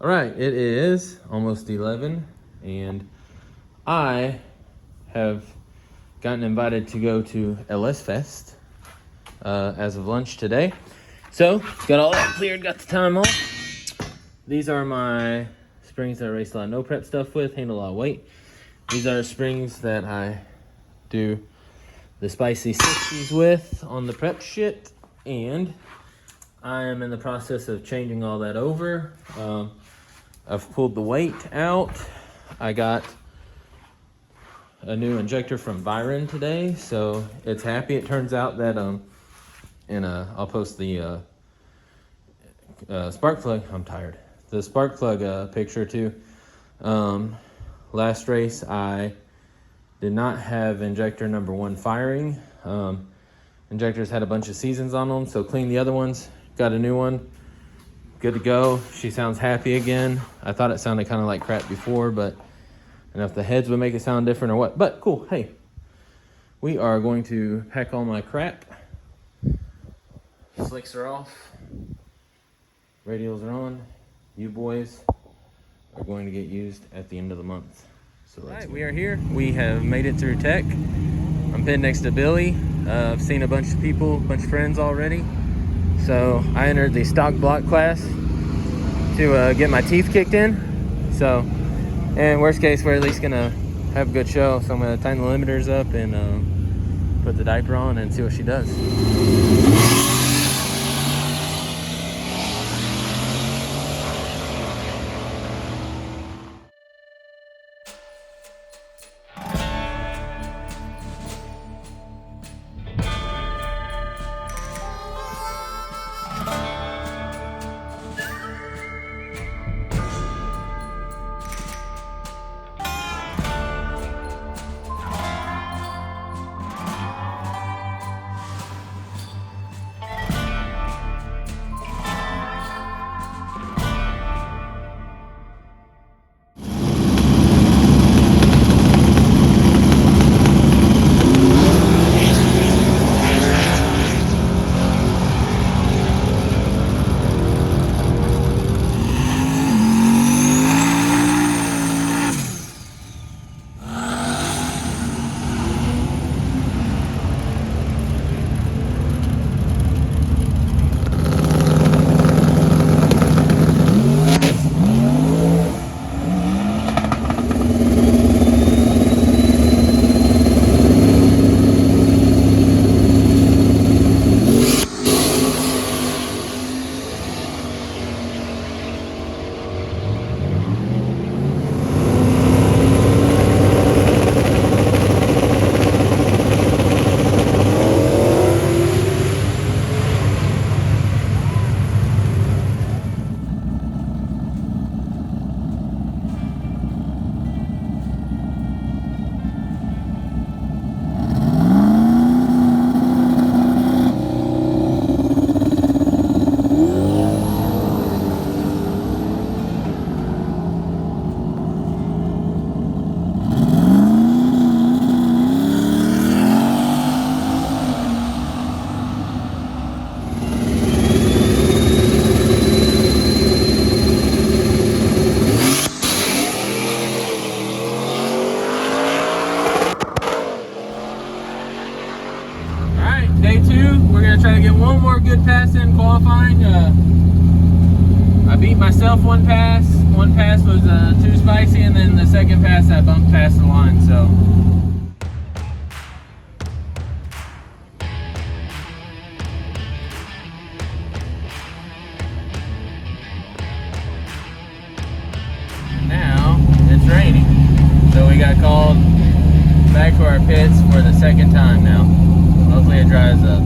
All right, it is almost 11, and I have gotten invited to go to LS Fest as of lunch today. So, got all that cleared, got the time off. These are my springs that I race a lot of no prep stuff with, handle a lot of weight. These are springs that I do the spicy 60s with on the prep shit, and I am in the process of changing all that over. I've pulled the weight out. I got a new injector from Byron today, so it's happy. It turns out that I'll post the spark plug. I'm tired. The spark plug picture too. Last race I did not have injector number 1 firing. Injectors had a bunch of seasons on them, so cleaned the other ones. Got a new one. Good to go. She sounds happy again. I thought it sounded kind of like crap before, but I don't know if the heads would make it sound different or what. But cool. Hey, we are going to pack all my crap. Slicks are off. Radials are on. You boys are going to get used at the end of the month. So all right, we are here. We have made it through tech. I'm pinned next to Billy. I've seen a bunch of people, a bunch of friends already. So I entered the stock block class to get my teeth kicked in. So, and worst case, we're at least gonna have a good show. So I'm gonna tighten the limiters up and put the diaper on and see what she does. Day 2, we're going to try to get one more good pass in qualifying. I beat myself one pass. One pass was too spicy, and then the second pass I bumped past the line. So now it's raining. So we got called back to our pits for the second time now. Hopefully it dries up.